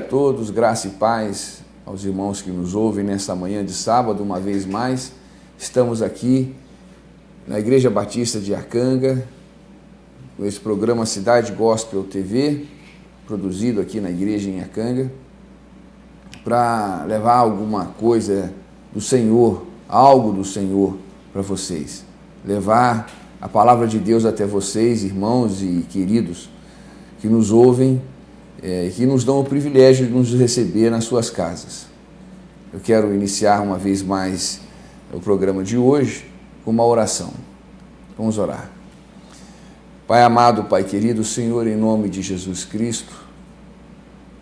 todos, graça e paz aos irmãos que nos ouvem nesta manhã de sábado, uma vez mais. Estamos aqui na Igreja Batista de Iacanga, com esse programa Cidade Gospel TV, produzido aqui na igreja em Iacanga, para levar alguma coisa do Senhor, algo do Senhor para vocês. Levar a palavra de Deus até vocês, irmãos e queridos que nos ouvem, que nos dão o privilégio de nos receber nas suas casas. Eu quero iniciar uma vez mais o programa de hoje com uma oração. Vamos orar. Pai amado, Pai querido, Senhor, em nome de Jesus Cristo,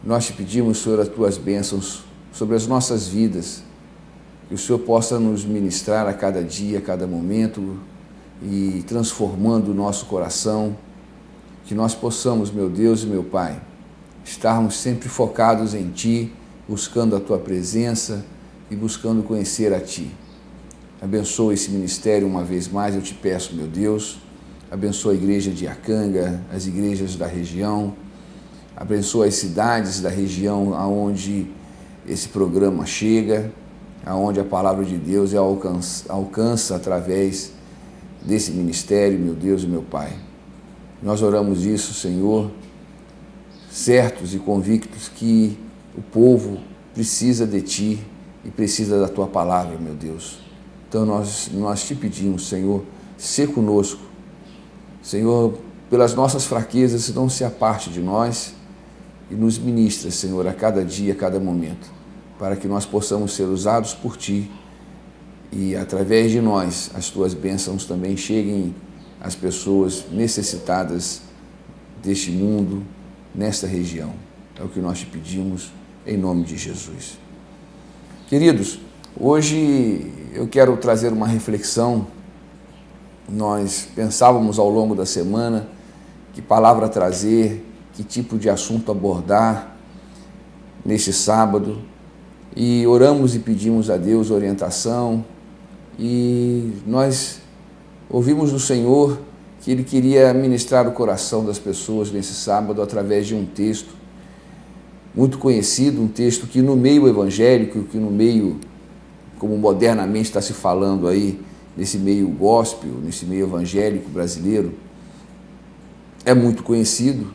nós te pedimos, Senhor, as tuas bênçãos sobre as nossas vidas, que o Senhor possa nos ministrar a cada dia, a cada momento e transformando o nosso coração, que nós possamos, meu Deus e meu Pai, estarmos sempre focados em Ti, buscando a Tua presença e buscando conhecer a Ti. Abençoa esse ministério uma vez mais, eu te peço, meu Deus. Abençoa a igreja de Iacanga, as igrejas da região. Abençoa as cidades da região aonde esse programa chega, aonde a palavra de Deus alcança através desse ministério, meu Deus e meu Pai. Nós oramos isso, Senhor, certos e convictos que o povo precisa de Ti e precisa da Tua palavra, meu Deus. Então nós te pedimos, Senhor, sê conosco. Senhor, pelas nossas fraquezas, não se aparte de nós e nos ministra, Senhor, a cada dia, a cada momento, para que nós possamos ser usados por Ti e, através de nós, as Tuas bênçãos também cheguem às pessoas necessitadas deste mundo, nesta região. É o que nós te pedimos, em nome de Jesus. Queridos, hoje eu quero trazer uma reflexão. Nós pensávamos ao longo da semana que palavra trazer, que tipo de assunto abordar neste sábado, e oramos e pedimos a Deus orientação, e nós ouvimos do Senhor que Ele queria ministrar o coração das pessoas nesse sábado através de um texto muito conhecido, um texto que no meio evangélico, que no meio, como modernamente está se falando aí, nesse meio gospel, nesse meio evangélico brasileiro, é muito conhecido,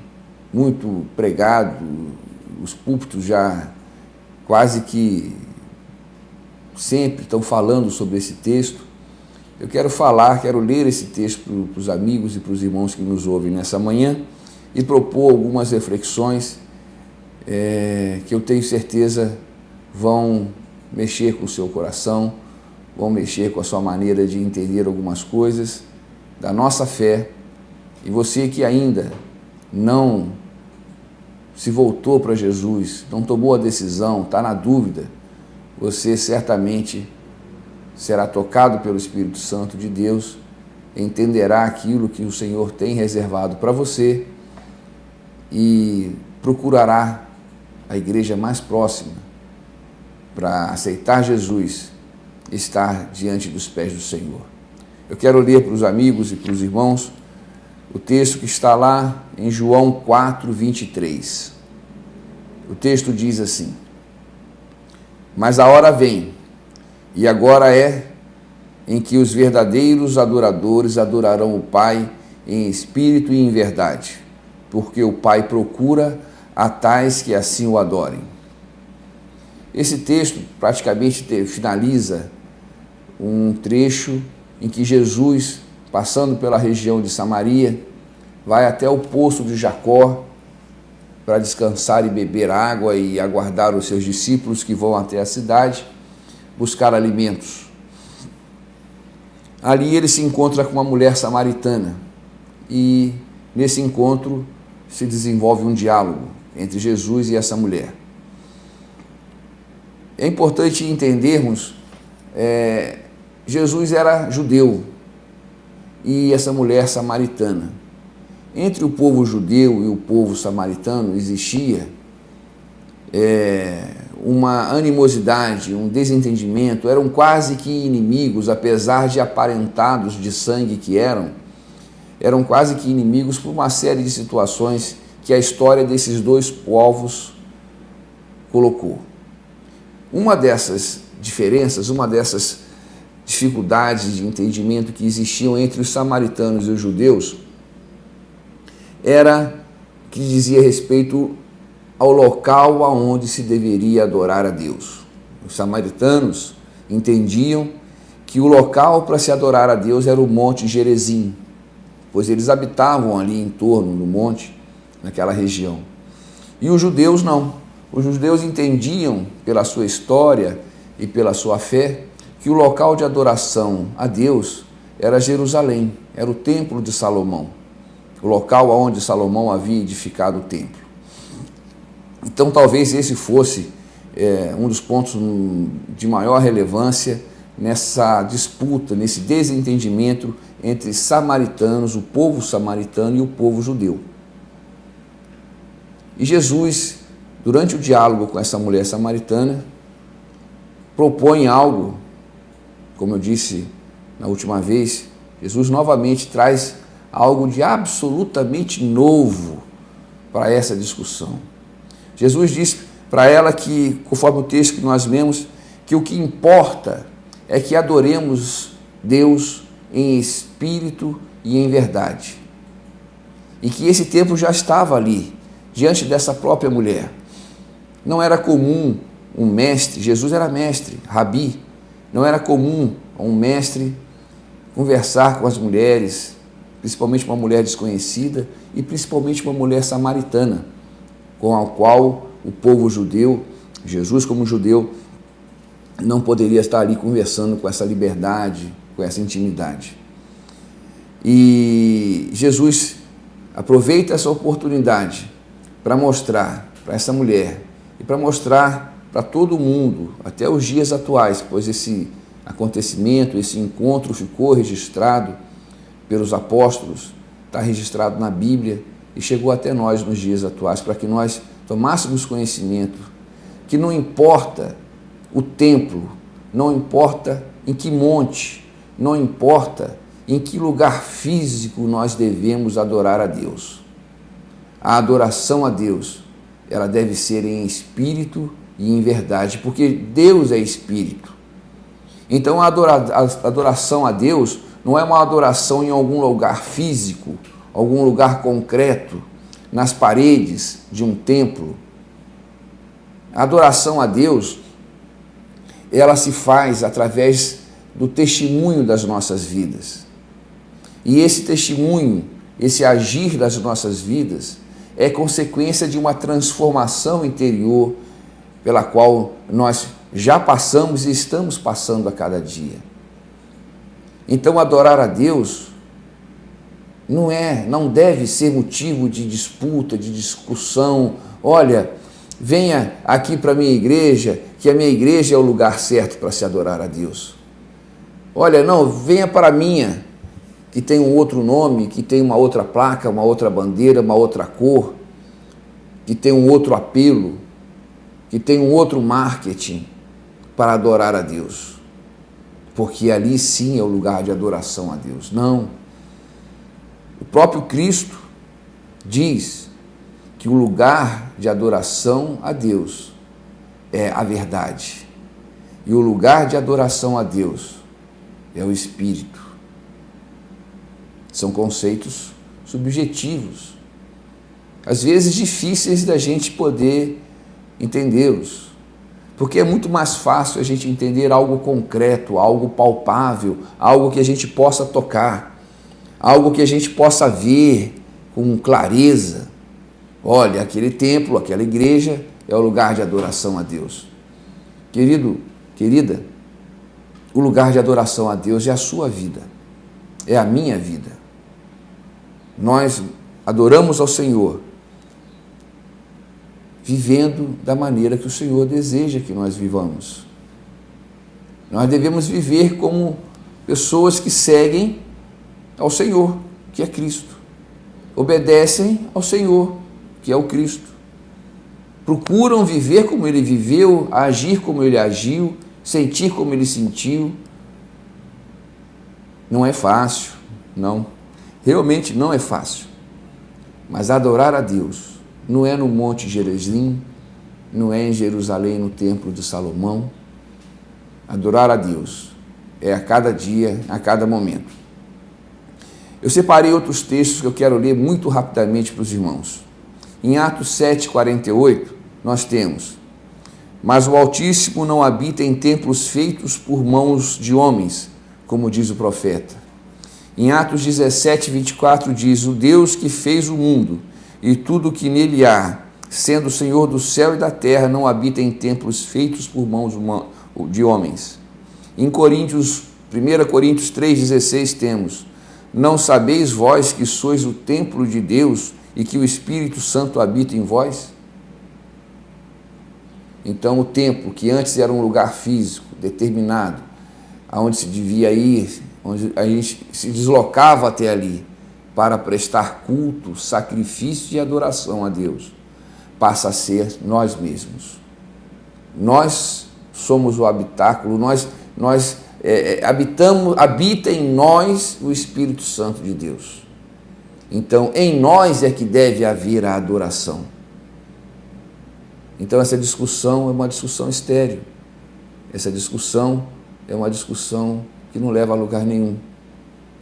muito pregado, os púlpitos já quase que sempre estão falando sobre esse texto. Eu quero ler esse texto para os amigos e para os irmãos que nos ouvem nessa manhã e propor algumas reflexões que eu tenho certeza vão mexer com o seu coração, vão mexer com a sua maneira de entender algumas coisas da nossa fé. E você que ainda não se voltou para Jesus, não tomou a decisão, está na dúvida, você certamente será tocado pelo Espírito Santo de Deus, entenderá aquilo que o Senhor tem reservado para você e procurará a igreja mais próxima para aceitar Jesus, estar diante dos pés do Senhor. Eu quero ler para os amigos e para os irmãos o texto que está lá em João 4, 23. O texto diz assim: mas a hora vem, e agora é, em que os verdadeiros adoradores adorarão o Pai em espírito e em verdade, porque o Pai procura a tais que assim o adorem. Esse texto praticamente finaliza um trecho em que Jesus, passando pela região de Samaria, vai até o poço de Jacó para descansar e beber água e aguardar os seus discípulos que vão até a cidade buscar alimentos. Ali ele se encontra com uma mulher samaritana e nesse encontro se desenvolve um diálogo entre Jesus e essa mulher. É importante entendermos, Jesus era judeu e essa mulher samaritana. Entre o povo judeu e o povo samaritano existia uma animosidade, um desentendimento, eram quase que inimigos, apesar de aparentados de sangue que eram quase que inimigos por uma série de situações que a história desses dois povos colocou. Uma dessas diferenças, uma dessas dificuldades de entendimento que existiam entre os samaritanos e os judeus era que dizia respeito ao local aonde se deveria adorar a Deus. Os samaritanos entendiam que o local para se adorar a Deus era o Monte Gerizim, pois eles habitavam ali em torno do monte, naquela região. E os judeus não. Os judeus entendiam, pela sua história e pela sua fé, que o local de adoração a Deus era Jerusalém, era o templo de Salomão, o local onde Salomão havia edificado o templo. Então talvez esse fosse um dos pontos de maior relevância nessa disputa, nesse desentendimento entre samaritanos, o povo samaritano e o povo judeu. E Jesus, durante o diálogo com essa mulher samaritana, propõe algo, como eu disse na última vez, Jesus novamente traz algo de absolutamente novo para essa discussão. Jesus diz para ela que, conforme o texto que nós lemos, que o que importa é que adoremos Deus em espírito e em verdade. E que esse templo já estava ali, diante dessa própria mulher. Não era comum um mestre, Jesus era mestre, rabi, não era comum um mestre conversar com as mulheres, principalmente uma mulher desconhecida e principalmente uma mulher samaritana, com a qual o povo judeu, Jesus como judeu, não poderia estar ali conversando com essa liberdade, com essa intimidade. E Jesus aproveita essa oportunidade para mostrar para essa mulher e para mostrar para todo mundo, até os dias atuais, pois esse acontecimento, esse encontro ficou registrado pelos apóstolos, está registrado na Bíblia e chegou até nós nos dias atuais, para que nós tomássemos conhecimento que não importa o templo, não importa em que monte, não importa em que lugar físico nós devemos adorar a Deus. A adoração a Deus, ela deve ser em espírito e em verdade, porque Deus é espírito. Então a adoração a Deus não é uma adoração em algum lugar físico, algum lugar concreto, nas paredes de um templo. A adoração a Deus, ela se faz através do testemunho das nossas vidas. E esse testemunho, esse agir das nossas vidas, é consequência de uma transformação interior pela qual nós já passamos e estamos passando a cada dia. Então, adorar a Deus não deve ser motivo de disputa, de discussão. Olha, venha aqui para a minha igreja, que a minha igreja é o lugar certo para se adorar a Deus. Olha, não, venha para a minha, que tem um outro nome, que tem uma outra placa, uma outra bandeira, uma outra cor, que tem um outro apelo, que tem um outro marketing para adorar a Deus. Porque ali sim é o lugar de adoração a Deus. Não. O próprio Cristo diz que o lugar de adoração a Deus é a verdade. E o lugar de adoração a Deus é o Espírito. São conceitos subjetivos, às vezes difíceis da gente poder entendê-los, porque é muito mais fácil a gente entender algo concreto, algo palpável, algo que a gente possa tocar, algo que a gente possa ver com clareza. Olha, aquele templo, aquela igreja é o lugar de adoração a Deus. Querido, querida, o lugar de adoração a Deus é a sua vida, é a minha vida. Nós adoramos ao Senhor vivendo da maneira que o Senhor deseja que nós vivamos. Nós devemos viver como pessoas que seguem ao Senhor, que é Cristo. Obedecem ao Senhor, que é o Cristo. Procuram viver como Ele viveu, agir como Ele agiu, sentir como Ele sentiu. Não é fácil, não. Realmente não é fácil. Mas adorar a Deus não é no Monte Gerizim, não é em Jerusalém, no templo de Salomão. Adorar a Deus é a cada dia, a cada momento. Eu separei outros textos que eu quero ler muito rapidamente para os irmãos. Em Atos 7:48, nós temos: mas o Altíssimo não habita em templos feitos por mãos de homens, como diz o profeta. Em Atos 17:24 diz: o Deus que fez o mundo e tudo o que nele há, sendo o Senhor do céu e da terra, não habita em templos feitos por mãos de homens. Em 1 Coríntios 3,16 temos: não sabeis vós que sois o templo de Deus e que o Espírito Santo habita em vós? Então o templo, que antes era um lugar físico, determinado, aonde se devia ir, onde a gente se deslocava até ali para prestar culto, sacrifício e adoração a Deus, passa a ser nós mesmos. Nós somos o habitáculo, habita em nós o Espírito Santo de Deus. Então, em nós é que deve haver a adoração. Então, essa discussão é uma discussão estéril. Essa discussão é uma discussão que não leva a lugar nenhum.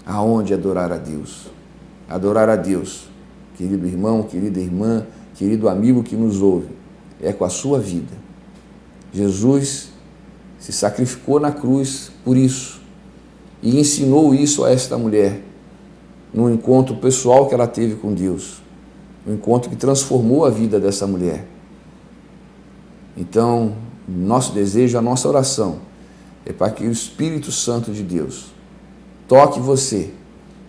Aonde adorar a Deus? Adorar a Deus, querido irmão, querida irmã, querido amigo que nos ouve, é com a sua vida. Jesus se sacrificou na cruz por isso e ensinou isso a esta mulher num encontro pessoal que ela teve com Deus, um encontro que transformou a vida dessa mulher. Então, nosso desejo, a nossa oração é para que o Espírito Santo de Deus toque você,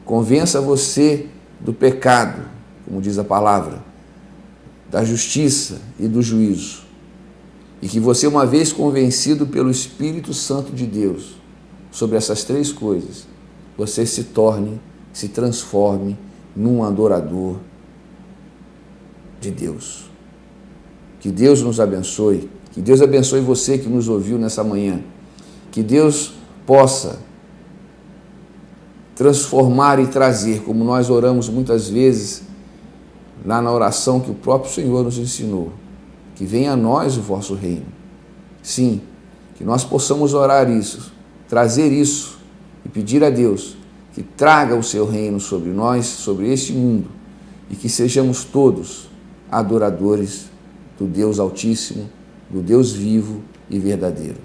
convença você do pecado, como diz a palavra, da justiça e do juízo. E que você, uma vez convencido pelo Espírito Santo de Deus sobre essas três coisas, você se transforme num adorador de Deus. Que Deus nos abençoe, que Deus abençoe você que nos ouviu nessa manhã, que Deus possa transformar e trazer, como nós oramos muitas vezes lá na oração que o próprio Senhor nos ensinou, que venha a nós o vosso reino. Sim, que nós possamos orar isso, trazer isso e pedir a Deus que traga o seu reino sobre nós, sobre este mundo, e que sejamos todos adoradores do Deus Altíssimo, do Deus vivo e verdadeiro.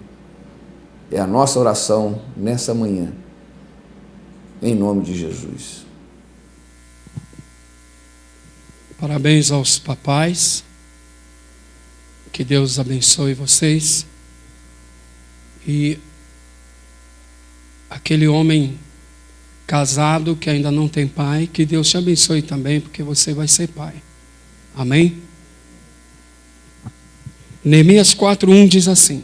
É a nossa oração nessa manhã, em nome de Jesus. Parabéns aos papais, que Deus abençoe vocês. E aquele homem casado que ainda não tem pai, que Deus te abençoe também, porque você vai ser pai. Amém? Neemias 4:1 diz assim.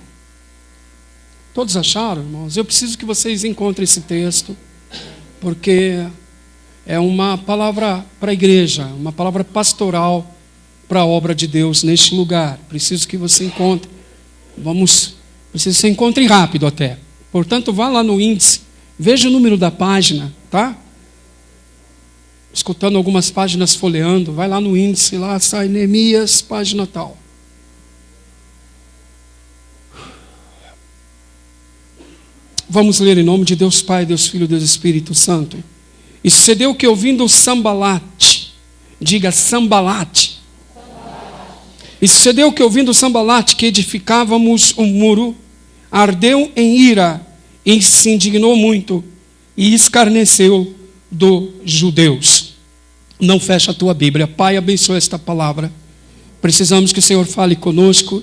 Todos acharam, irmãos? Eu preciso que vocês encontrem esse texto, porque é uma palavra para a igreja, uma palavra pastoral para a obra de Deus neste lugar. Preciso que você encontre. Preciso que você encontre rápido até. Portanto, vá lá no índice, veja o número da página, tá? Escutando algumas páginas folheando, vai lá no índice, lá sai Neemias, página tal. Vamos ler em nome de Deus Pai, Deus Filho, Deus Espírito Santo. E sucedeu que, ouvindo Sambalate, diga Sambalate. E sucedeu que, ouvindo Sambalate, que edificávamos um muro, ardeu em ira e se indignou muito e escarneceu dos judeus. Não fecha a tua Bíblia. Pai, abençoa esta palavra. Precisamos que o Senhor fale conosco.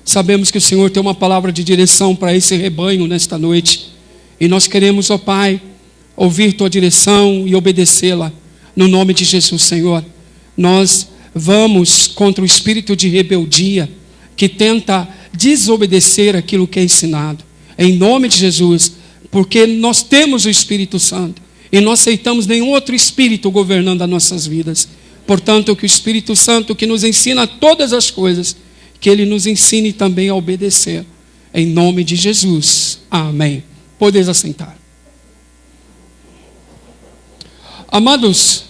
Sabemos que o Senhor tem uma palavra de direção para esse rebanho nesta noite. E nós queremos, ó Pai, ouvir tua direção e obedecê-la. No nome de Jesus, Senhor. Nós vamos contra o espírito de rebeldia que tenta desobedecer aquilo que é ensinado. Em nome de Jesus. Porque nós temos o Espírito Santo. E não aceitamos nenhum outro espírito governando as nossas vidas. Portanto, que o Espírito Santo que nos ensina todas as coisas, que Ele nos ensine também a obedecer. Em nome de Jesus. Amém. Podeis assentar. Amados,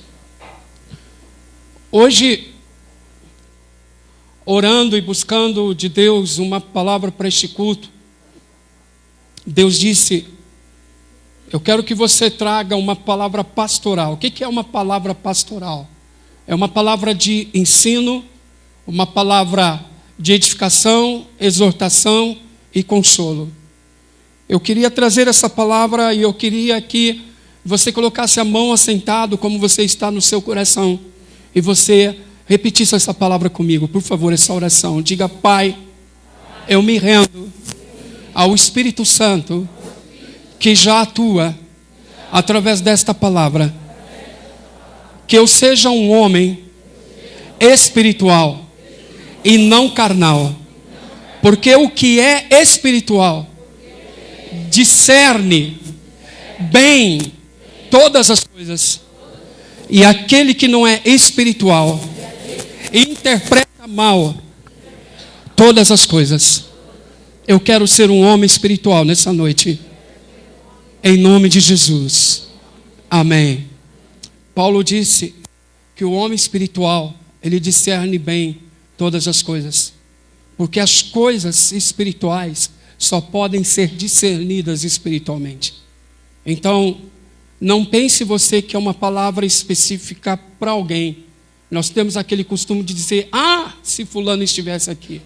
hoje orando e buscando de Deus uma palavra para este culto, Deus disse: eu quero que você traga uma palavra pastoral. O que é uma palavra pastoral? É uma palavra de ensino, uma palavra de edificação, exortação e consolo. Eu queria trazer essa palavra e eu queria que você colocasse a mão assentado como você está no seu coração e você repetisse essa palavra comigo, por favor, essa oração. Diga: Pai, eu me rendo ao Espírito Santo que já atua através desta palavra. Que eu seja um homem espiritual e não carnal. Porque o que é espiritual discerne bem todas as coisas. E aquele que não é espiritual interpreta mal todas as coisas. Eu quero ser um homem espiritual nessa noite. Em nome de Jesus. Amém. Paulo disse que o homem espiritual, ele discerne bem todas as coisas. Porque as coisas espirituais só podem ser discernidas espiritualmente. Então, não pense você que é uma palavra específica para alguém. Nós temos aquele costume de dizer: se fulano estivesse aqui.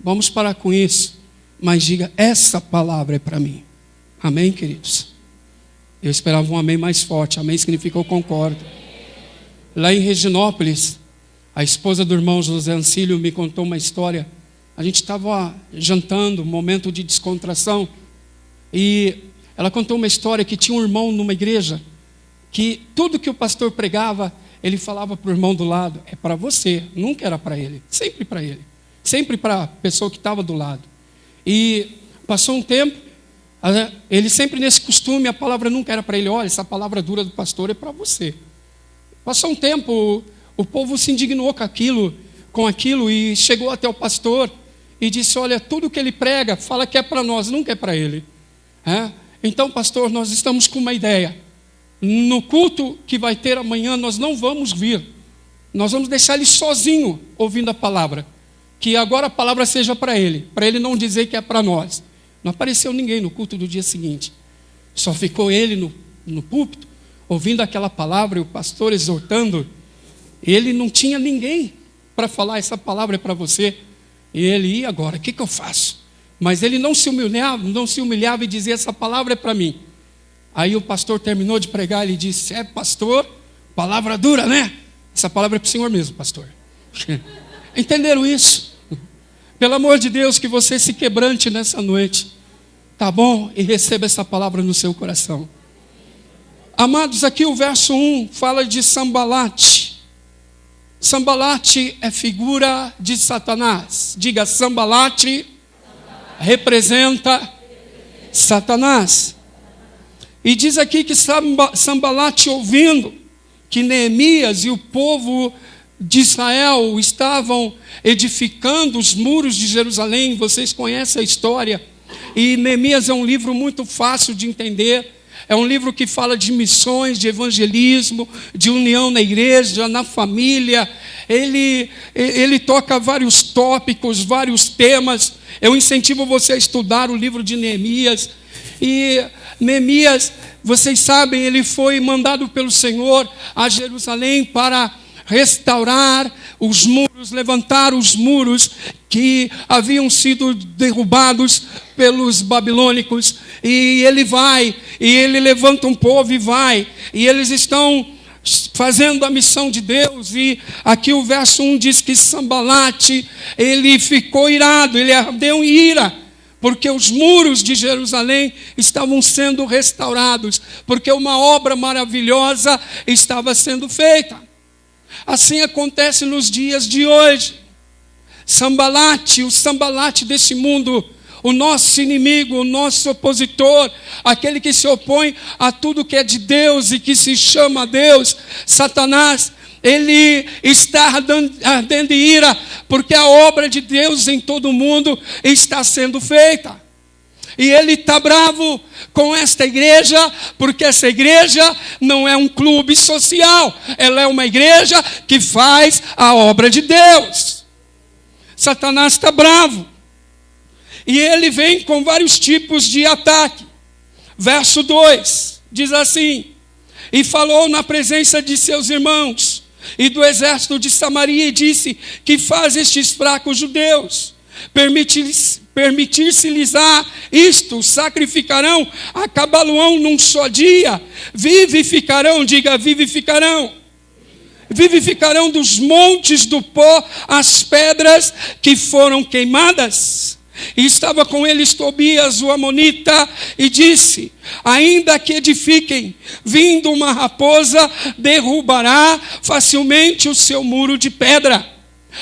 Vamos parar com isso. Mas diga: essa palavra é para mim. Amém, queridos? Eu esperava um amém mais forte. Amém significa eu concordo. Lá em Reginópolis, a esposa do irmão José Ancílio me contou uma história. A gente estava jantando, um momento de descontração, e ela contou uma história que tinha um irmão numa igreja, que tudo que o pastor pregava, ele falava para o irmão do lado: é para você, nunca era para ele, sempre para ele, sempre para a pessoa que estava do lado. E passou um tempo, ele sempre nesse costume, a palavra nunca era para ele: olha, essa palavra dura do pastor é para você. Passou um tempo, o povo se indignou com aquilo e chegou até o pastor e disse: olha, tudo que ele prega, fala que é para nós, nunca é para ele. Então, pastor, nós estamos com uma ideia. No culto que vai ter amanhã, nós não vamos vir. Nós vamos deixar ele sozinho ouvindo a palavra. Que agora a palavra seja para ele não dizer que é para nós. Não apareceu ninguém no culto do dia seguinte. Só ficou ele no púlpito, ouvindo aquela palavra e o pastor exortando. Ele não tinha ninguém para falar: essa palavra é para você. E ele: e agora, o que eu faço? Mas ele não se humilhava e dizia: essa palavra é para mim. Aí o pastor terminou de pregar, ele disse: é, pastor, palavra dura, né? Essa palavra é para o senhor mesmo, pastor. Entenderam isso? Pelo amor de Deus, que você se quebrante nessa noite, tá bom? E receba essa palavra no seu coração. Amados, aqui o verso 1 fala de Sambalate. Sambalate é figura de Satanás. Diga: Sambalate representa Satanás. E diz aqui que Sambalate, ouvindo que Neemias e o povo de Israel estavam edificando os muros de Jerusalém, vocês conhecem a história, e Neemias é um livro muito fácil de entender. É um livro que fala de missões, de evangelismo, de união na igreja, na família. Ele toca vários tópicos, vários temas. Eu incentivo você a estudar o livro de Neemias. E Neemias, vocês sabem, ele foi mandado pelo Senhor a Jerusalém para restaurar os muros, levantar os muros que haviam sido derrubados pelos babilônicos. E ele vai, e ele levanta um povo e vai, e eles estão fazendo a missão de Deus. E aqui o verso 1 diz que Sambalate, ele ficou irado, ele ardeu em ira, porque os muros de Jerusalém estavam sendo restaurados, porque uma obra maravilhosa estava sendo feita. Assim acontece nos dias de hoje. Sambalate, o Sambalate desse mundo, o nosso inimigo, o nosso opositor, aquele que se opõe a tudo que é de Deus e que se chama Deus, Satanás, ele está ardendo em ira, porque a obra de Deus em todo o mundo está sendo feita. E ele está bravo com esta igreja, porque essa igreja não é um clube social, ela é uma igreja que faz a obra de Deus. Satanás está bravo. E ele vem com vários tipos de ataque. Verso 2 diz assim: e falou na presença de seus irmãos e do exército de Samaria, e disse: que faz estes fracos judeus? Permitir-se-lhes-á isto? Sacrificarão a Cabaluão num só dia? Vivificarão, diga vivificarão. Vivificarão dos montes do pó as pedras que foram queimadas? E estava com eles Tobias, o amonita, e disse: ainda que edifiquem, vindo uma raposa, derrubará facilmente o seu muro de pedra.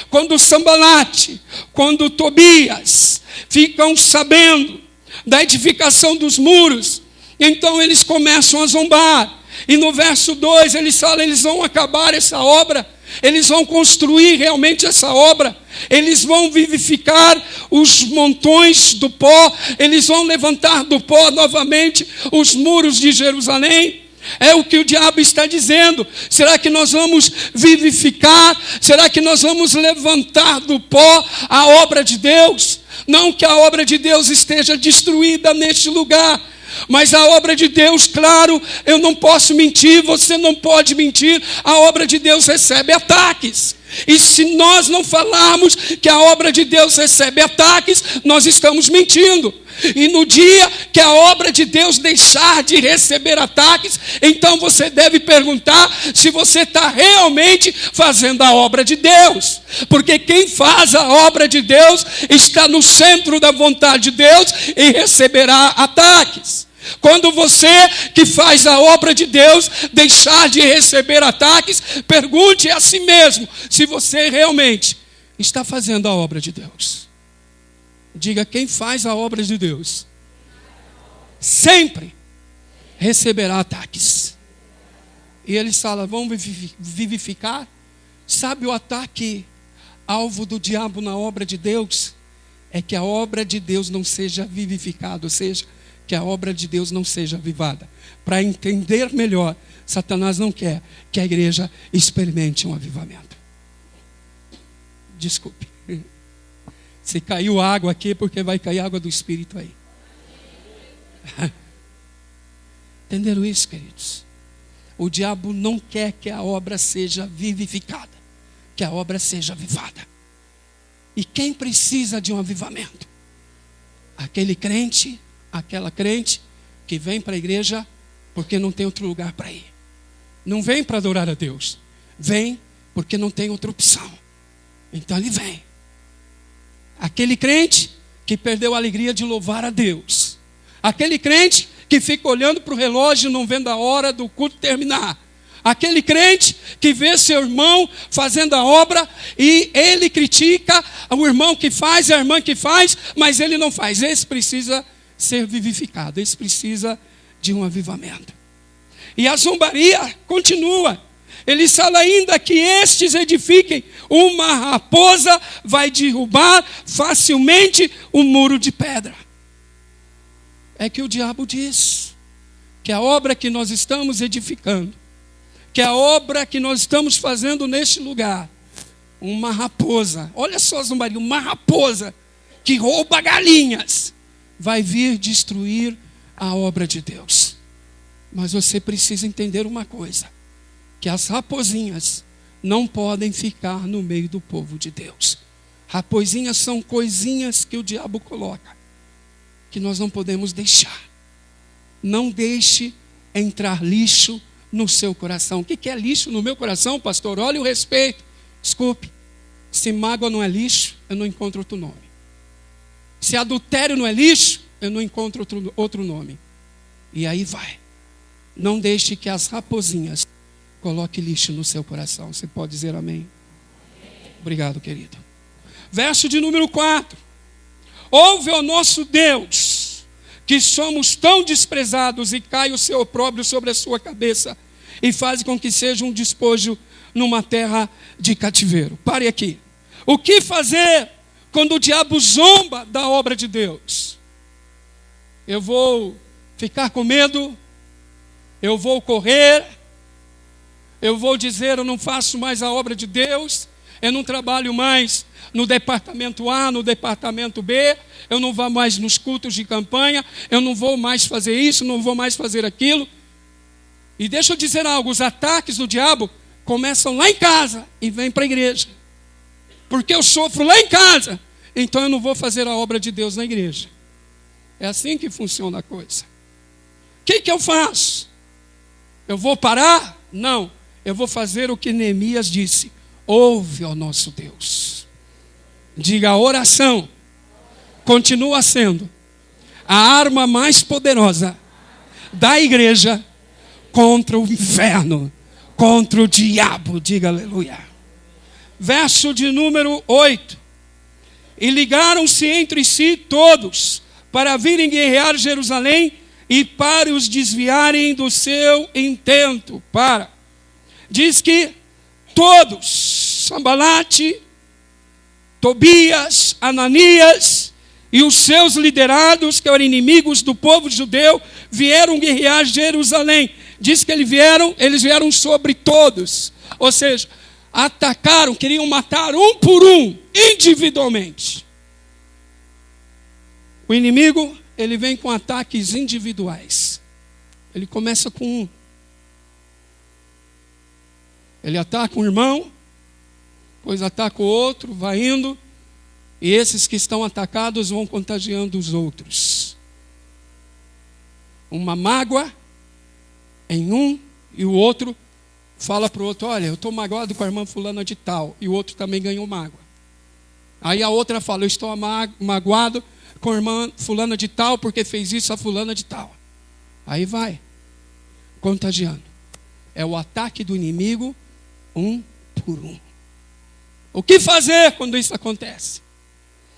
Quando Sambalate, quando Tobias ficam sabendo da edificação dos muros, então eles começam a zombar. E no verso 2 eles falam: eles vão acabar essa obra, eles vão construir realmente essa obra, eles vão vivificar os montões do pó, eles vão levantar do pó novamente os muros de Jerusalém. É o que o diabo está dizendo. Será que nós vamos vivificar? Será que nós vamos levantar do pó a obra de Deus? Não que a obra de Deus esteja destruída neste lugar, mas a obra de Deus, claro, eu não posso mentir, você não pode mentir, a obra de Deus recebe ataques. E se nós não falarmos que a obra de Deus recebe ataques, nós estamos mentindo. E no dia que a obra de Deus deixar de receber ataques, então você deve perguntar se você está realmente fazendo a obra de Deus. Porque quem faz a obra de Deus está no centro da vontade de Deus e receberá ataques. Quando você que faz a obra de Deus deixar de receber ataques, pergunte a si mesmo se você realmente está fazendo a obra de Deus. Diga: quem faz a obra de Deus sempre receberá ataques. E eles falam: vamos vivificar? Sabe o ataque alvo do diabo na obra de Deus? É que a obra de Deus não seja vivificada, ou seja, que a obra de Deus não seja avivada. Para entender melhor, Satanás não quer que a igreja experimente um avivamento. Desculpe. Se caiu água aqui, porque vai cair água do Espírito aí. Entenderam isso, queridos? O diabo não quer que a obra seja vivificada, que a obra seja avivada. E quem precisa de um avivamento? Aquele crente, aquela crente que vem para a igreja porque não tem outro lugar para ir. Não vem para adorar a Deus, vem porque não tem outra opção. Então ele vem. Aquele crente que perdeu a alegria de louvar a Deus. Aquele crente que fica olhando para o relógio e não vendo a hora do culto terminar. Aquele crente que vê seu irmão fazendo a obra e ele critica o irmão que faz, a irmã que faz, mas ele não faz. Esse precisa ser vivificado, esse precisa de um avivamento. E a zombaria continua. Ele fala ainda que estes edifiquem, uma raposa vai derrubar facilmente o muro de pedra. É que o diabo diz que a obra que nós estamos edificando, que a obra que nós estamos fazendo neste lugar, uma raposa, olha só, zombaria, uma raposa que rouba galinhas, vai vir destruir a obra de Deus. Mas você precisa entender uma coisa: que as raposinhas não podem ficar no meio do povo de Deus. Raposinhas são coisinhas que o diabo coloca, que nós não podemos deixar. Não deixe entrar lixo no seu coração. O que é lixo no meu coração, pastor? Olha o respeito. Desculpe, se mágoa não é lixo, eu não encontro outro nome. Se adultério não é lixo, eu não encontro outro nome. E aí vai. Não deixe que as raposinhas coloque lixo no seu coração. Você pode dizer amém? Obrigado, querido. Verso de número 4. Ouve, ó nosso Deus, que somos tão desprezados, e cai o seu opróbrio sobre a sua cabeça, e faz com que seja um despojo numa terra de cativeiro. Pare aqui. O que fazer quando o diabo zomba da obra de Deus? Eu vou ficar com medo? Eu vou correr? Eu vou dizer: eu não faço mais a obra de Deus? Eu não trabalho mais no departamento A, no departamento B, eu não vou mais nos cultos de campanha, eu não vou mais fazer isso, não vou mais fazer aquilo. E deixa eu dizer algo, os ataques do diabo começam lá em casa e vêm para a igreja. Porque eu sofro lá em casa, então eu não vou fazer a obra de Deus na igreja. É assim que funciona a coisa. O que eu faço? Eu vou parar? Não. Eu vou fazer o que Neemias disse. Ouve ao nosso Deus. Diga, a oração continua sendo a arma mais poderosa da igreja contra o inferno, contra o diabo. Diga aleluia. Verso de número 8. E ligaram-se entre si todos para virem guerrear Jerusalém e para os desviarem do seu intento. Diz que todos, Sambalate, Tobias, Ananias e os seus liderados, que eram inimigos do povo judeu, vieram guerrear Jerusalém. Diz que eles vieram sobre todos. Ou seja, atacaram, queriam matar um por um, individualmente. O inimigo, ele vem com ataques individuais. Ele começa com um. Ele ataca um irmão, depois ataca o outro, vai indo, e esses que estão atacados vão contagiando os outros. Uma mágoa em um, e o outro fala para o outro, olha, eu estou magoado com a irmã fulana de tal, e o outro também ganhou mágoa. Aí a outra fala, eu estou magoado com a irmã fulana de tal, porque fez isso a fulana de tal. Aí vai, contagiando. É o ataque do inimigo, um por um. O que fazer quando isso acontece?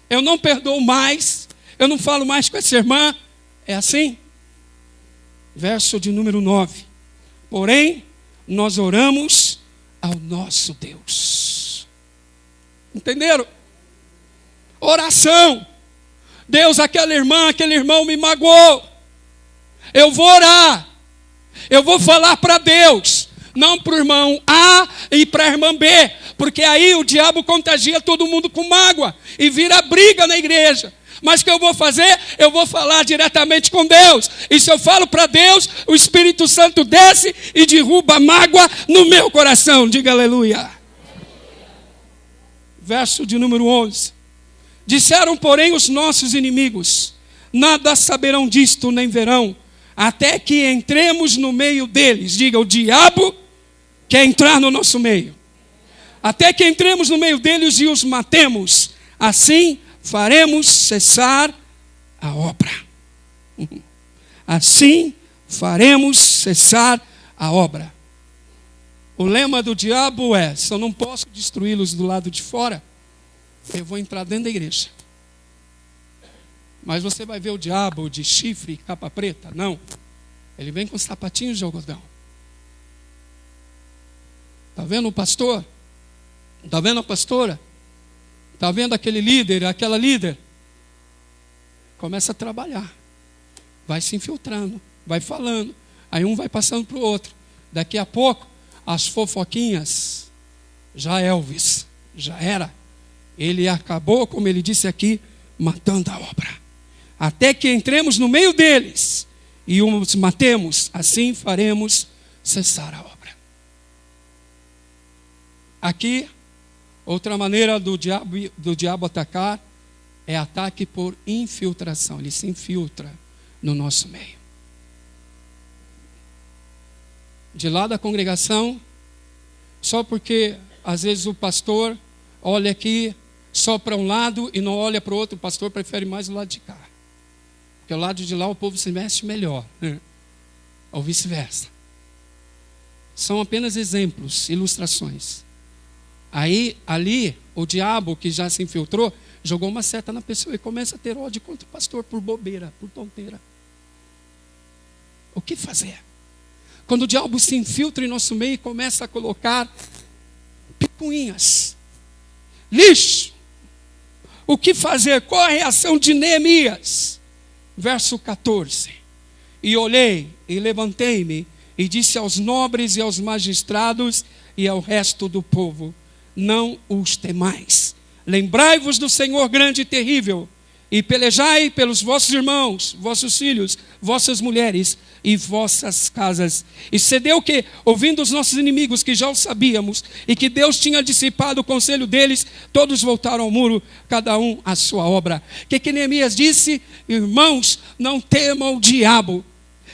Eu não perdoo mais, eu não falo mais com essa irmã. É assim? Verso de número 9. Porém, nós oramos ao nosso Deus. Entenderam? Oração. Deus, aquela irmã, aquele irmão me magoou. Eu vou orar. Eu vou falar para Deus. Não para o irmão A e para a irmã B. Porque aí o diabo contagia todo mundo com mágoa. E vira briga na igreja. Mas o que eu vou fazer? Eu vou falar diretamente com Deus. E se eu falo para Deus, o Espírito Santo desce e derruba a mágoa no meu coração. Diga aleluia. Verso de número 11. Disseram, porém, os nossos inimigos, nada saberão disto nem verão, até que entremos no meio deles. Diga, o diabo quer entrar no nosso meio. Até que entremos no meio deles e os matemos. Assim faremos cessar a obra. Assim faremos cessar a obra. O lema do diabo é, se eu não posso destruí-los do lado de fora, eu vou entrar dentro da igreja. Mas você vai ver o diabo de chifre e capa preta? Não. Ele vem com sapatinhos de algodão. Está vendo o pastor? Está vendo a pastora? Está vendo aquele líder, aquela líder? Começa a trabalhar. Vai se infiltrando, vai falando. Aí um vai passando para o outro. Daqui a pouco, as fofoquinhas, já Elvis, já era. Ele acabou, como ele disse aqui, matando a obra. Até que entremos no meio deles e os matemos, assim faremos cessar a obra. Aqui, outra maneira do diabo atacar é ataque por infiltração. Ele se infiltra no nosso meio. De lá da congregação, só porque às vezes o pastor olha aqui só para um lado e não olha para o outro, o pastor prefere mais o lado de cá. Porque o lado de lá o povo se veste melhor, né? Ou vice-versa. São apenas exemplos, ilustrações. Aí, ali, o diabo que já se infiltrou, jogou uma seta na pessoa e começa a ter ódio contra o pastor por bobeira, por tonteira. O que fazer? Quando o diabo se infiltra em nosso meio e começa a colocar picuinhas, lixo, o que fazer? Qual a reação de Neemias? Verso 14. E olhei e levantei-me e disse aos nobres e aos magistrados e ao resto do povo: não os temais. Lembrai-vos do Senhor grande e terrível, e pelejai pelos vossos irmãos, vossos filhos, vossas mulheres e vossas casas. E sucedeu que, ouvindo os nossos inimigos, que já o sabíamos, e que Deus tinha dissipado o conselho deles, todos voltaram ao muro, cada um à sua obra. O que Neemias disse? Irmãos, não temam o diabo.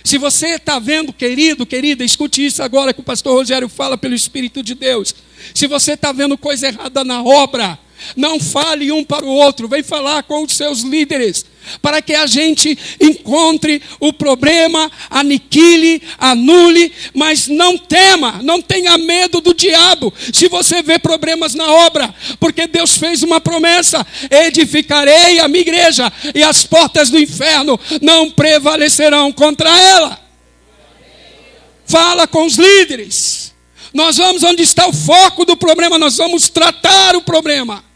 Se você está vendo, querido, querida, escute isso agora que o pastor Rogério fala pelo Espírito de Deus. Se você está vendo coisa errada na obra, não fale um para o outro, vem falar com os seus líderes, para que a gente encontre o problema, aniquile, anule, mas não tema, não tenha medo do diabo, se você vê problemas na obra, porque Deus fez uma promessa: edificarei a minha igreja, e as portas do inferno não prevalecerão contra ela. Fala com os líderes, nós vamos onde está o foco do problema, nós vamos tratar o problema.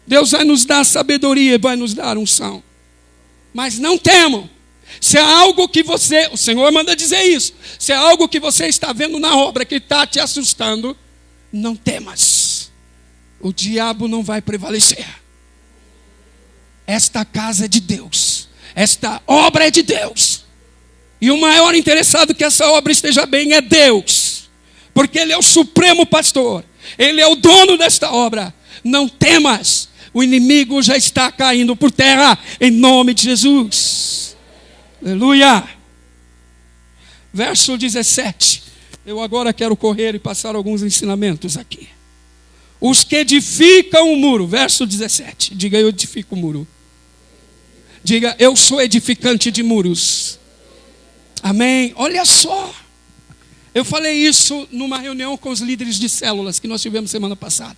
Deus vai nos dar sabedoria e vai nos dar unção. Mas não temam. Se há algo que você, o Senhor manda dizer isso, se há algo que você está vendo na obra que está te assustando, não temas. O diabo não vai prevalecer. Esta casa é de Deus. Esta obra é de Deus. E o maior interessado que essa obra esteja bem é Deus. Porque Ele é o supremo pastor. Ele é o dono desta obra. Não temas. O inimigo já está caindo por terra, em nome de Jesus. Aleluia. Verso 17. Eu agora quero correr e passar alguns ensinamentos aqui. Os que edificam o muro. Verso 17. Diga, eu edifico o muro. Diga, eu sou edificante de muros. Amém. Olha só. Eu falei isso numa reunião com os líderes de células que nós tivemos semana passada.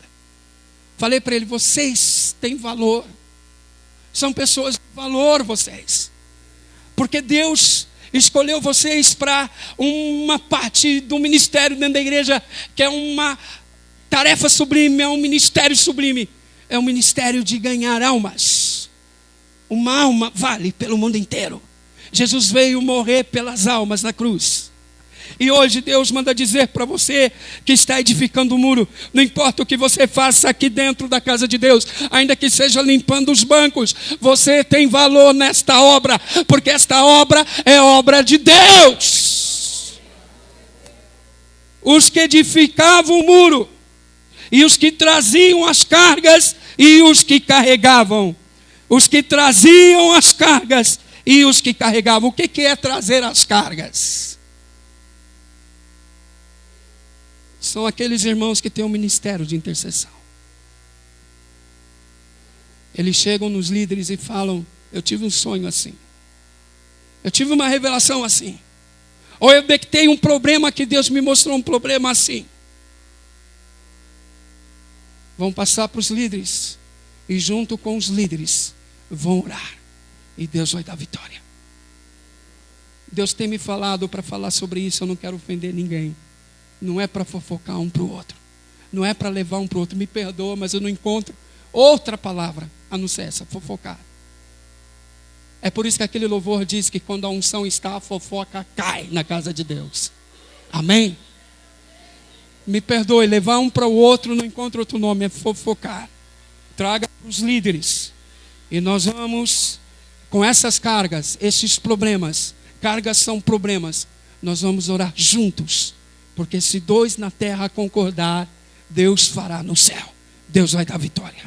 Falei para ele, vocês têm valor. São pessoas de valor, vocês. Porque Deus escolheu vocês para uma parte do ministério dentro da igreja, que é uma tarefa sublime, é um ministério sublime. É um ministério de ganhar almas. Uma alma vale pelo mundo inteiro. Jesus veio morrer pelas almas na cruz. E hoje Deus manda dizer para você que está edificando o muro, não importa o que você faça aqui dentro da casa de Deus, ainda que seja limpando os bancos, você tem valor nesta obra, porque esta obra é obra de Deus. Os que edificavam o muro, e os que traziam as cargas, e os que carregavam. Os que traziam as cargas, e os que carregavam. O que é trazer as cargas? São aqueles irmãos que têm um ministério de intercessão. Eles chegam nos líderes e falam, eu tive um sonho assim. Eu tive uma revelação assim. Ou eu detectei um problema que Deus me mostrou um problema assim. Vão passar para os líderes. E junto com os líderes vão orar. E Deus vai dar vitória. Deus tem me falado para falar sobre isso, eu não quero ofender ninguém. Não é para fofocar um para o outro. Não é para levar um para o outro. Me perdoa, mas eu não encontro outra palavra a não ser essa, fofocar. É por isso que aquele louvor diz que quando a unção está, a fofoca cai na casa de Deus. Amém? Me perdoe, levar um para o outro não encontra outro nome, é fofocar. Traga para os líderes. E nós vamos, com essas cargas, esses problemas, cargas são problemas, nós vamos orar juntos. Porque se dois na terra concordar, Deus fará no céu. Deus vai dar vitória.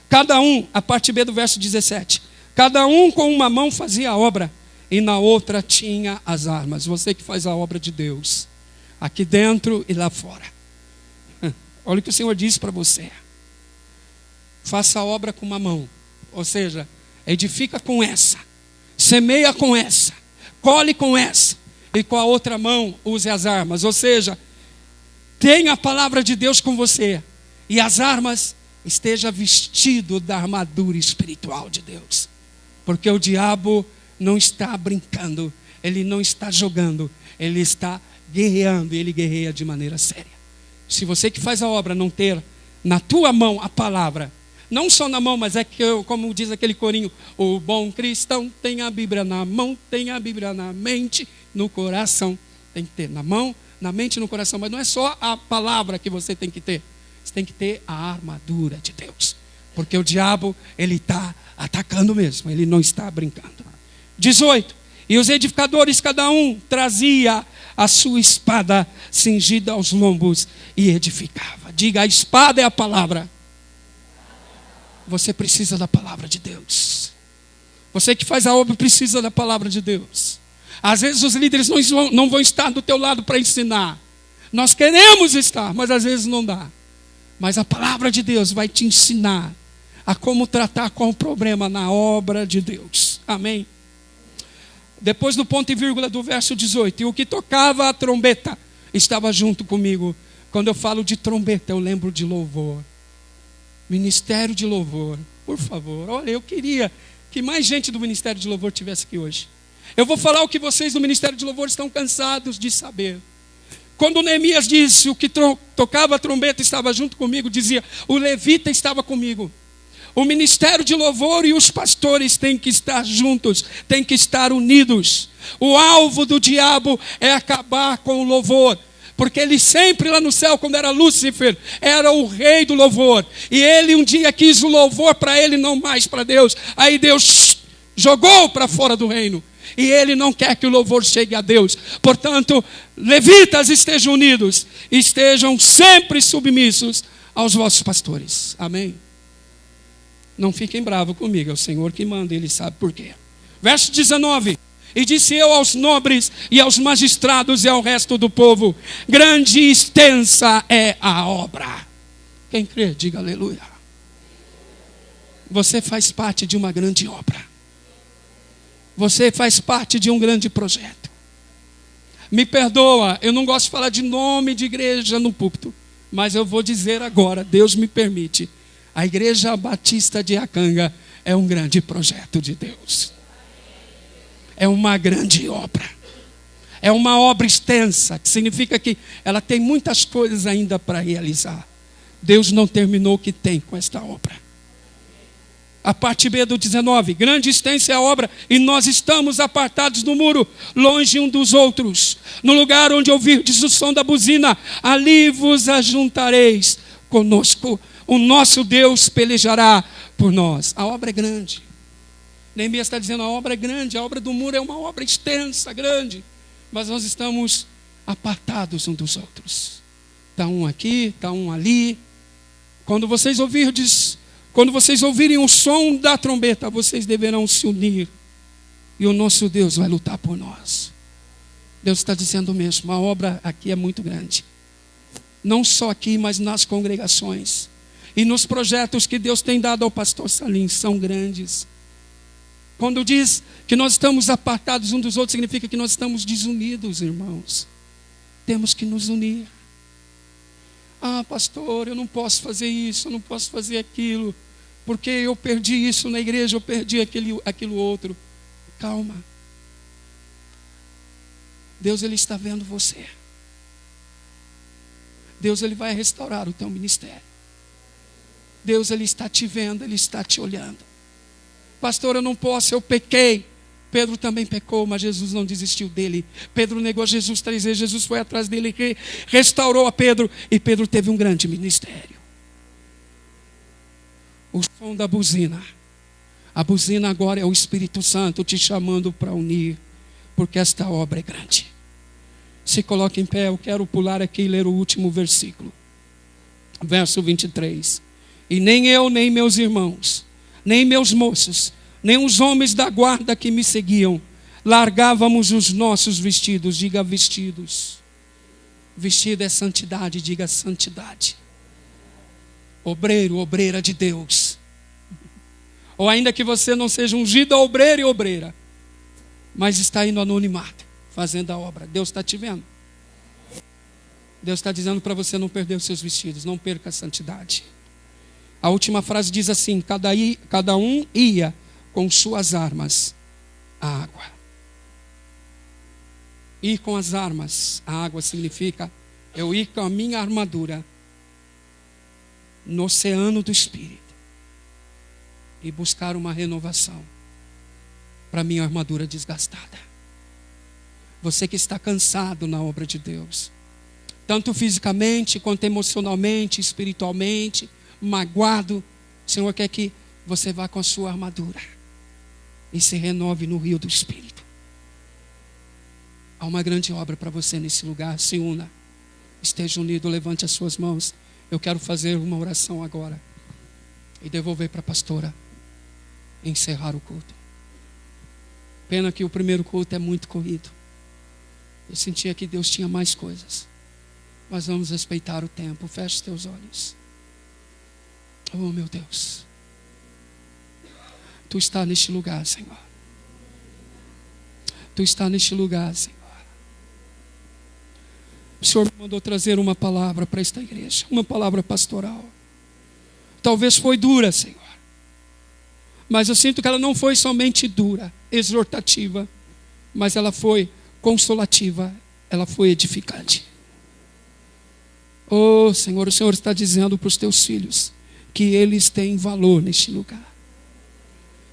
Cada um, a parte B do verso 17. Cada um com uma mão fazia a obra, e na outra tinha as armas. Você que faz a obra de Deus, aqui dentro e lá fora. Olha o que o Senhor diz para você. Faça a obra com uma mão. Ou seja, edifica com essa. Semeia com essa. Colhe com essa. E com a outra mão use as armas. Ou seja, tenha a palavra de Deus com você. E as armas, esteja vestido da armadura espiritual de Deus. Porque o diabo não está brincando. Ele não está jogando. Ele está guerreando. E ele guerreia de maneira séria. Se você que faz a obra não ter na tua mão a palavra, não só na mão, mas é que, como diz aquele corinho, o bom cristão tem a Bíblia na mão, tem a Bíblia na mente, no coração. Tem que ter na mão, na mente e no coração. Mas não é só a palavra que você tem que ter. Você tem que ter a armadura de Deus. Porque o diabo, ele está atacando mesmo. Ele não está brincando. 18. E os edificadores, cada um trazia a sua espada cingida aos lombos e edificava. Diga, a espada é a palavra. Você precisa da palavra de Deus. Você que faz a obra precisa da palavra de Deus. Às vezes os líderes não vão estar do teu lado para ensinar. Nós queremos estar, mas às vezes não dá. Mas a palavra de Deus vai te ensinar a como tratar com o problema na obra de Deus. Amém? Depois do ponto e vírgula do verso 18. E o que tocava a trombeta estava junto comigo. Quando eu falo de trombeta, eu lembro de louvor. Ministério de louvor. Por favor, olha, eu queria que mais gente do Ministério de Louvor estivesse aqui hoje. Eu vou falar o que vocês do Ministério de Louvor estão cansados de saber. Quando Neemias disse, o que tocava a trombeta estava junto comigo, dizia, o levita estava comigo. O Ministério de Louvor e os pastores têm que estar juntos, têm que estar unidos. O alvo do diabo é acabar com o louvor. Porque ele sempre lá no céu, quando era Lúcifer, era o rei do louvor. E ele um dia quis o louvor para ele, não mais para Deus. Aí Deus jogou para fora do reino. E ele não quer que o louvor chegue a Deus. Portanto, levitas, estejam unidos. Estejam sempre submissos aos vossos pastores. Amém? Não fiquem bravos comigo, é o Senhor que manda, Ele sabe por quê. Verso 19. E disse eu aos nobres e aos magistrados e ao resto do povo, grande e extensa é a obra. Quem crê, diga aleluia. Você faz parte de uma grande obra. Você faz parte de um grande projeto. Me perdoa, eu não gosto de falar de nome de igreja no púlpito, mas eu vou dizer agora, Deus me permite. A Igreja Batista de Iacanga é um grande projeto de Deus. É uma grande obra. É uma obra extensa, que significa que ela tem muitas coisas ainda para realizar. Deus não terminou o que tem com esta obra. A parte B do 19. Grande e extensa é a obra, e nós estamos apartados do muro, longe um dos outros. No lugar onde ouvirdes o som da buzina, ali vos ajuntareis conosco. O nosso Deus pelejará por nós. A obra é grande. Neemias está dizendo, a obra é grande, a obra do muro é uma obra extensa, grande. Mas nós estamos apartados uns dos outros. Está um aqui, está um ali. Quando vocês ouvirem o som da trombeta, vocês deverão se unir. E o nosso Deus vai lutar por nós. Deus está dizendo mesmo, a obra aqui é muito grande. Não só aqui, mas nas congregações. E nos projetos que Deus tem dado ao pastor Salim, são grandes. Quando diz que nós estamos apartados uns dos outros, significa que nós estamos desunidos, irmãos. Temos que nos unir. Ah, pastor, eu não posso fazer isso, eu não posso fazer aquilo, porque eu perdi isso na igreja, eu perdi aquilo outro. Calma. Deus, Ele está vendo você. Deus, Ele vai restaurar o teu ministério. Deus, Ele está te vendo, Ele está te olhando. Pastor, eu não posso, eu pequei. Pedro também pecou, mas Jesus não desistiu dele. Pedro negou Jesus 3 vezes, Jesus foi atrás dele e restaurou a Pedro. E Pedro teve um grande ministério. O som da buzina. A buzina agora é o Espírito Santo te chamando para unir, porque esta obra é grande. Se coloque em pé, eu quero pular aqui e ler o último versículo. Verso 23. E nem eu, nem meus irmãos, nem meus moços, nem os homens da guarda que me seguiam, largávamos os nossos vestidos. Diga vestidos. Vestido é santidade, diga santidade. Obreiro, obreira de Deus. Ou ainda que você não seja ungido, obreiro e obreira, mas está aí no anonimato, fazendo a obra. Deus está te vendo. Deus está dizendo para você não perder os seus vestidos, não perca a santidade. A última frase diz assim: cada um ia com suas armas à água. Ir com as armas à água significa eu ir com a minha armadura no oceano do Espírito e buscar uma renovação para minha armadura desgastada. Você que está cansado na obra de Deus, tanto fisicamente, quanto emocionalmente, espiritualmente, magoado. O Senhor quer que você vá com a sua armadura e se renove no rio do Espírito. Há uma grande obra para você nesse lugar. Se una, esteja unido, levante as suas mãos. Eu quero fazer uma oração agora e devolver para a pastora encerrar o culto. Pena que o primeiro culto é muito corrido. Eu sentia que Deus tinha mais coisas, mas vamos respeitar o tempo. Feche os teus olhos. Oh, meu Deus, Tu está neste lugar, Senhor. Tu está neste lugar, Senhor. O Senhor me mandou trazer uma palavra para esta igreja, uma palavra pastoral. Talvez foi dura, Senhor, mas eu sinto que ela não foi somente dura, exortativa, mas ela foi consolativa, ela foi edificante. Oh, Senhor, o Senhor está dizendo para os teus filhos que eles têm valor neste lugar,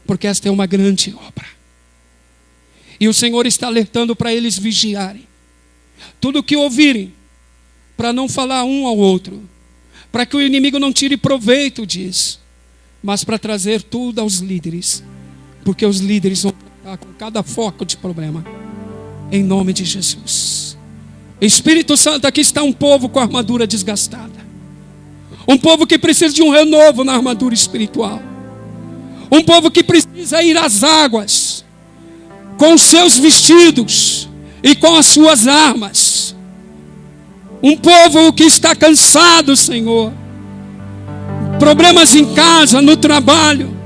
porque esta é uma grande obra. E o Senhor está alertando para eles vigiarem. Tudo o que ouvirem, para não falar um ao outro, para que o inimigo não tire proveito disso, mas para trazer tudo aos líderes, porque os líderes vão tratar com cada foco de problema, em nome de Jesus. Espírito Santo, aqui está um povo com a armadura desgastada, um povo que precisa de um renovo na armadura espiritual, um povo que precisa ir às águas com os seus vestidos e com as suas armas, um povo que está cansado, Senhor, problemas em casa, no trabalho,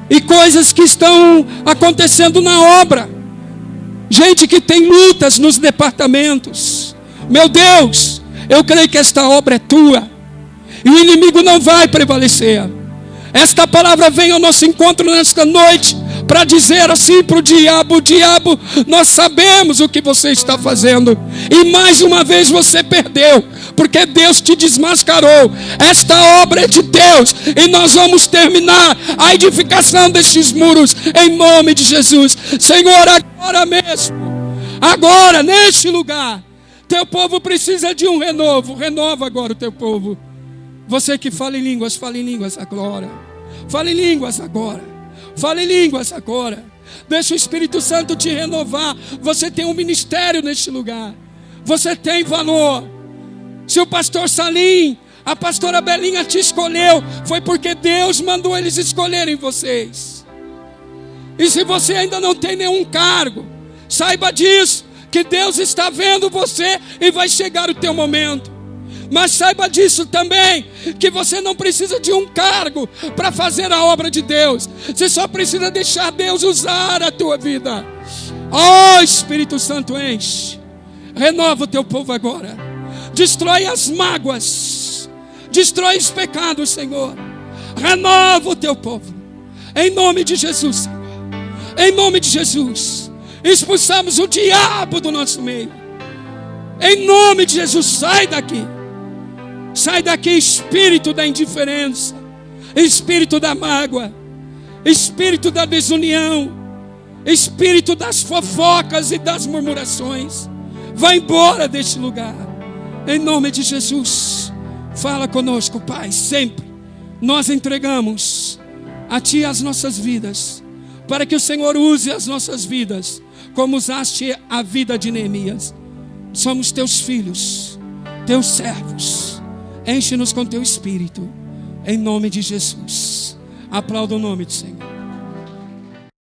e coisas que estão acontecendo na obra, gente que tem lutas nos departamentos. Meu Deus, eu creio que esta obra é tua, e o inimigo não vai prevalecer. Esta palavra vem ao nosso encontro nesta noite, para dizer assim para o diabo: nós sabemos o que você está fazendo, e mais uma vez você perdeu, porque Deus te desmascarou. Esta obra é de Deus, e nós vamos terminar a edificação destes muros, em nome de Jesus. Senhor, agora mesmo, agora, neste lugar, teu povo precisa de um renovo. Renova agora o teu povo. Você que fala em línguas agora. Fale em línguas agora. Fale em línguas agora. Deixa o Espírito Santo te renovar. Você tem um ministério neste lugar. Você tem valor. Se o pastor Salim, a pastora Belinha te escolheu, foi porque Deus mandou eles escolherem vocês. E se você ainda não tem nenhum cargo, saiba disso, que Deus está vendo você e vai chegar o teu momento. Mas saiba disso também, que você não precisa de um cargo para fazer a obra de Deus. Você só precisa deixar Deus usar a tua vida. Oh, Espírito Santo, enche. Renova o teu povo agora. Destrói as mágoas. Destrói os pecados, Senhor. Renova o teu povo. Em nome de Jesus, Senhor. Em nome de Jesus. Expulsamos o diabo do nosso meio. Em nome de Jesus, sai daqui. Sai daqui, espírito da indiferença, espírito da mágoa, espírito da desunião, espírito das fofocas e das murmurações. Vai embora deste lugar, em nome de Jesus. Fala conosco, Pai, sempre. Nós entregamos a Ti as nossas vidas, para que o Senhor use as nossas vidas, como usaste a vida de Neemias. Somos Teus filhos, Teus servos. Enche-nos com Teu Espírito, em nome de Jesus. Aplauda o nome do Senhor.